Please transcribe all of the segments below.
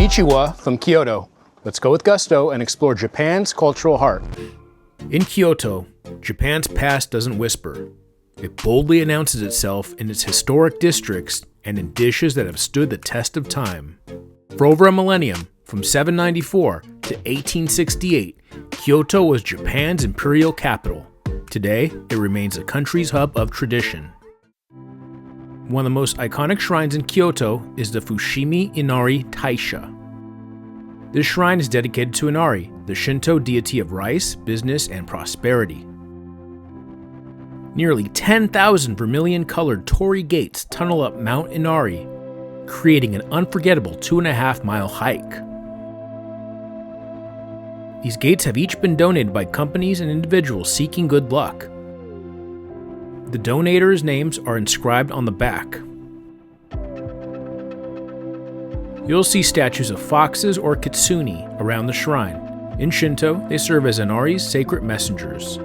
Konnichiwa from Kyoto. Let's go with gusto and explore Japan's cultural heart. In Kyoto, Japan's past doesn't whisper. It boldly announces itself in its historic districts and in dishes that have stood the test of time. For over a millennium, from 794 to 1868, Kyoto was Japan's imperial capital. Today, it remains the country's hub of tradition. One of the most iconic shrines in Kyoto is the Fushimi Inari Taisha. This shrine is dedicated to Inari, the Shinto deity of rice, business, and prosperity. Nearly 10,000 vermilion-colored torii gates tunnel up Mount Inari, creating an unforgettable 2.5-mile hike. These gates have each been donated by companies and individuals seeking good luck. The donators' names are inscribed on the back. You'll see statues of foxes or kitsune around the shrine. In Shinto, they serve as Inari's sacred messengers.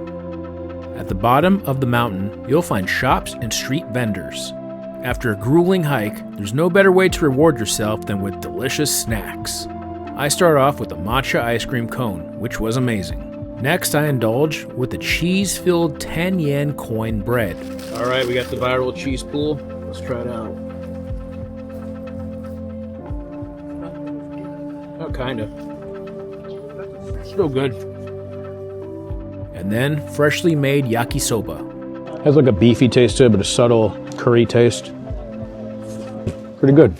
At the bottom of the mountain, you'll find shops and street vendors. After a grueling hike, there's no better way to reward yourself than with delicious snacks. I start off with a matcha ice cream cone, which was amazing. Next, I indulge with the cheese-filled 10-yen coin bread. All right, we got the viral cheese pool. Let's try it out. Oh, kind of. Still good. And then, freshly made yakisoba. Has like a beefy taste to it, but a subtle curry taste. Pretty good.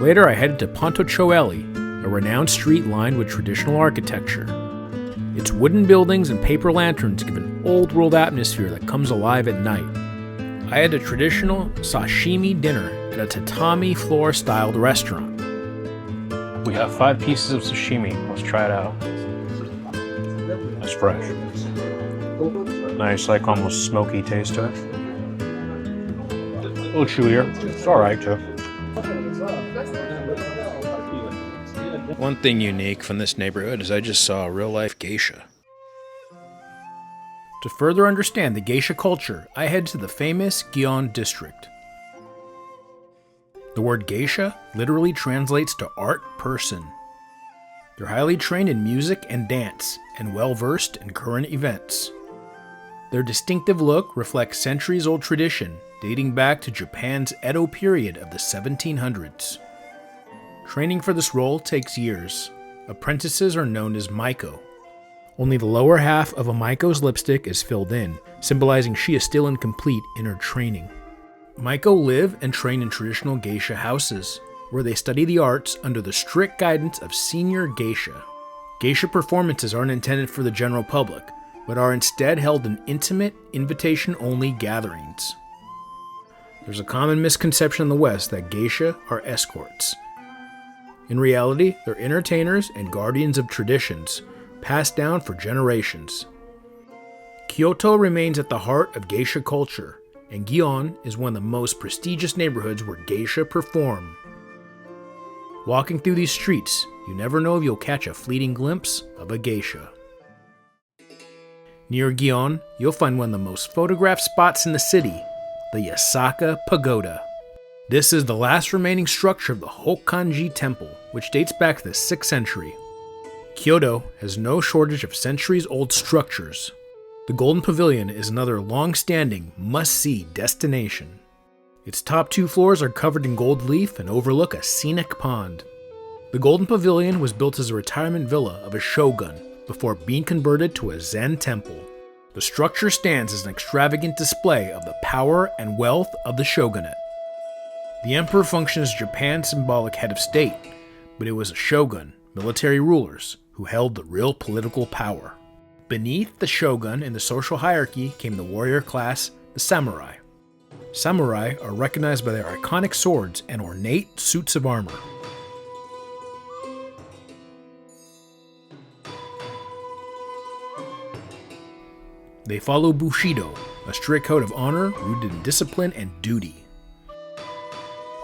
Later, I headed to Poncho Alley, a renowned street lined with traditional architecture. Its wooden buildings and paper lanterns give an old-world atmosphere that comes alive at night. I had a traditional sashimi dinner at a tatami floor-styled restaurant. We have 5 pieces of sashimi. Let's try it out. That's fresh. Nice, like almost smoky taste to it. A little chewier. It's alright too. One thing unique from this neighborhood is I just saw a real-life geisha. To further understand the geisha culture, I head to the famous Gion district. The word geisha literally translates to art person. They're highly trained in music and dance, and well-versed in current events. Their distinctive look reflects centuries-old tradition, dating back to Japan's Edo period of the 1700s. Training for this role takes years. Apprentices are known as maiko. Only the lower half of a maiko's lipstick is filled in, symbolizing she is still incomplete in her training. Maiko live and train in traditional geisha houses, where they study the arts under the strict guidance of senior geisha. Geisha performances aren't intended for the general public, but are instead held in intimate, invitation-only gatherings. There's a common misconception in the West that geisha are escorts. In reality, they're entertainers and guardians of traditions, passed down for generations. Kyoto remains at the heart of geisha culture, and Gion is one of the most prestigious neighborhoods where geisha perform. Walking through these streets, you never know if you'll catch a fleeting glimpse of a geisha. Near Gion, you'll find one of the most photographed spots in the city, the Yasaka Pagoda. This is the last remaining structure of the Hokkanji Temple, which dates back to the 6th century. Kyoto has no shortage of centuries-old structures. The Golden Pavilion is another long-standing, must-see destination. Its top 2 floors are covered in gold leaf and overlook a scenic pond. The Golden Pavilion was built as a retirement villa of a shogun before being converted to a Zen temple. The structure stands as an extravagant display of the power and wealth of the shogunate. The emperor functioned as Japan's symbolic head of state, but it was a shogun, military rulers, who held the real political power. Beneath the shogun in the social hierarchy came the warrior class, the samurai. Samurai are recognized by their iconic swords and ornate suits of armor. They follow Bushido, a strict code of honor rooted in discipline and duty.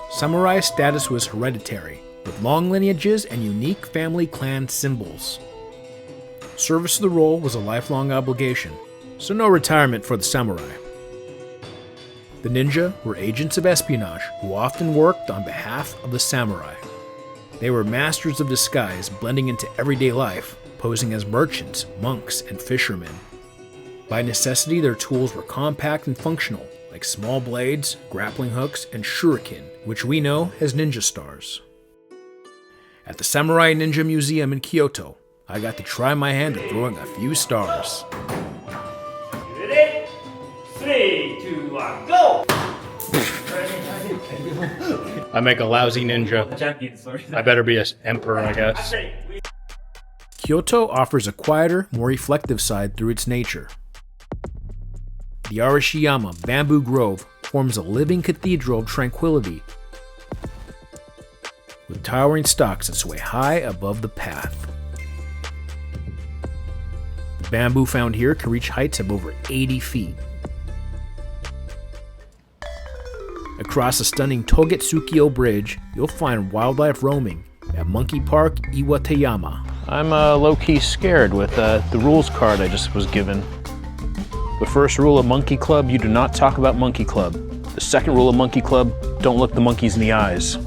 Samurai status was hereditary, with long lineages and unique family clan symbols. Service to the role was a lifelong obligation, so no retirement for the samurai. The ninja were agents of espionage who often worked on behalf of the samurai. They were masters of disguise, blending into everyday life, posing as merchants, monks, and fishermen. By necessity, their tools were compact and functional, like small blades, grappling hooks, and shuriken, which we know as ninja stars. At the Samurai Ninja Museum in Kyoto, I got to try my hand at throwing a few stars. Ready? 3, 2, 1, go! I make a lousy ninja. I better be an emperor, I guess. Kyoto offers a quieter, more reflective side through its nature. The Arashiyama bamboo grove forms a living cathedral of tranquility, with towering stalks that sway high above the path. The bamboo found here can reach heights of over 80 feet. Across the stunning Togetsukiyo Bridge, you'll find wildlife roaming at Monkey Park, Iwatayama. I'm low-key scared with the rules card I just was given. The first rule of Monkey Club, you do not talk about Monkey Club. The second rule of Monkey Club, don't look the monkeys in the eyes.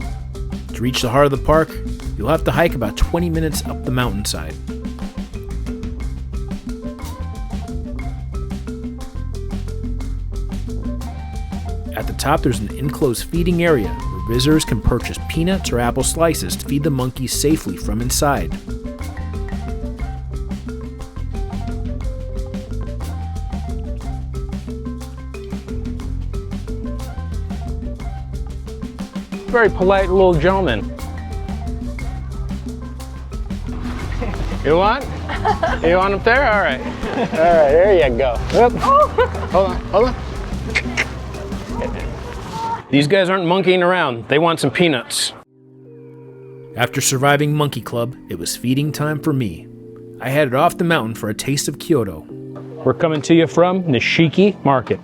To reach the heart of the park, you'll have to hike about 20 minutes up the mountainside. At the top, there's an enclosed feeding area where visitors can purchase peanuts or apple slices to feed the monkeys safely from inside. Very polite little gentleman. You want? You want up there? All right. All right, there you go. Yep. Hold on. These guys aren't monkeying around. They want some peanuts. After surviving Monkey Club, it was feeding time for me. I headed off the mountain for a taste of Kyoto. We're coming to you from Nishiki Market.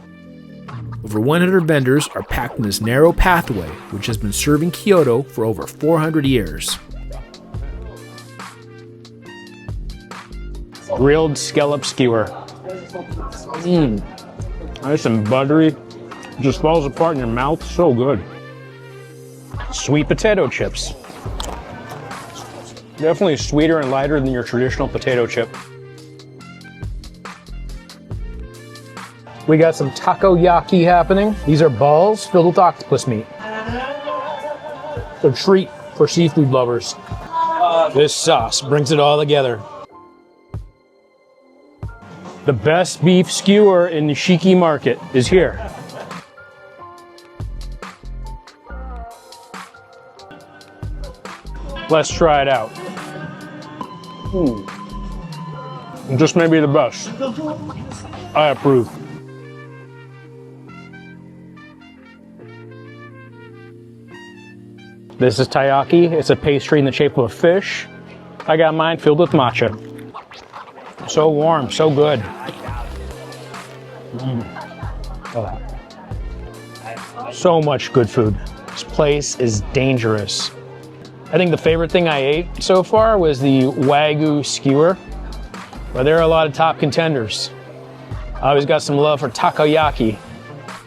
Over 100 vendors are packed in this narrow pathway, which has been serving Kyoto for over 400 years. Grilled scallop skewer. Nice and buttery. Just falls apart in your mouth. So good. Sweet potato chips. Definitely sweeter and lighter than your traditional potato chip. We got some takoyaki happening. These are balls filled with octopus meat. It's a treat for seafood lovers. This sauce brings it all together. The best beef skewer in Nishiki Market is here. Let's try it out. Just maybe the best. I approve. This is taiyaki. It's a pastry in the shape of a fish. I got mine filled with matcha. So warm, so good. So much good food. This place is dangerous. I think the favorite thing I ate so far was the Wagyu skewer, but there are a lot of top contenders. I always got some love for takoyaki.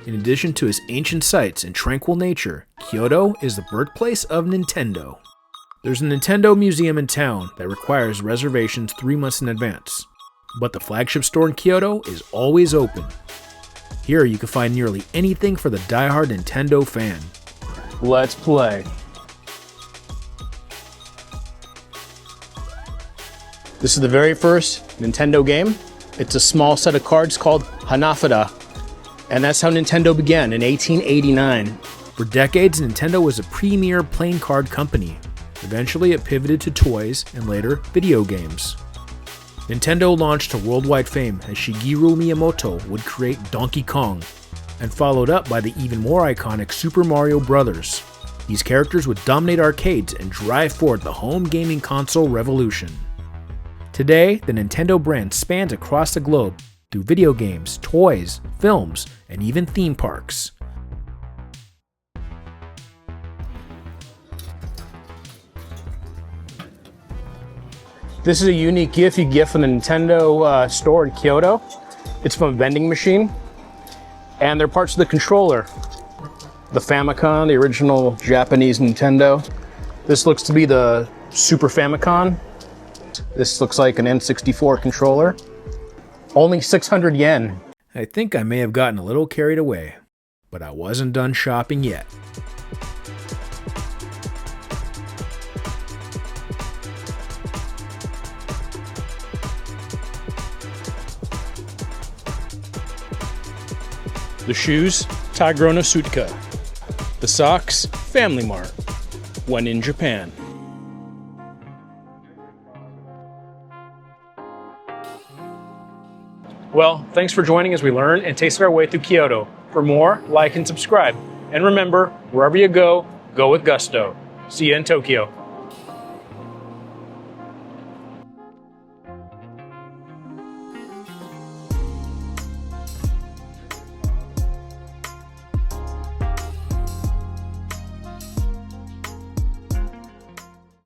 In addition to its ancient sites and tranquil nature, Kyoto is the birthplace of Nintendo. There's a Nintendo museum in town that requires reservations 3 months in advance, but the flagship store in Kyoto is always open. Here you can find nearly anything for the diehard Nintendo fan. Let's play. This is the very first Nintendo game. It's a small set of cards called Hanafuda, and that's how Nintendo began in 1889. For decades, Nintendo was a premier playing card company. Eventually, it pivoted to toys and later video games. Nintendo launched to worldwide fame as Shigeru Miyamoto would create Donkey Kong, and followed up by the even more iconic Super Mario Bros. These characters would dominate arcades and drive forward the home gaming console revolution. Today, the Nintendo brand spans across the globe through video games, toys, films, and even theme parks. This is a unique gift you get from the Nintendo store in Kyoto. It's from a vending machine, and they're parts of the controller. The Famicom, the original Japanese Nintendo. This looks to be the Super Famicom. This looks like an N64 controller. Only 600 yen. I think I may have gotten a little carried away, but I wasn't done shopping yet. The shoes, Tagro no Sutka. The socks, Family Mart. When in Japan. Well, thanks for joining as we learn and taste our way through Kyoto. For more, like and subscribe. And remember, wherever you go, go with gusto. See you in Tokyo.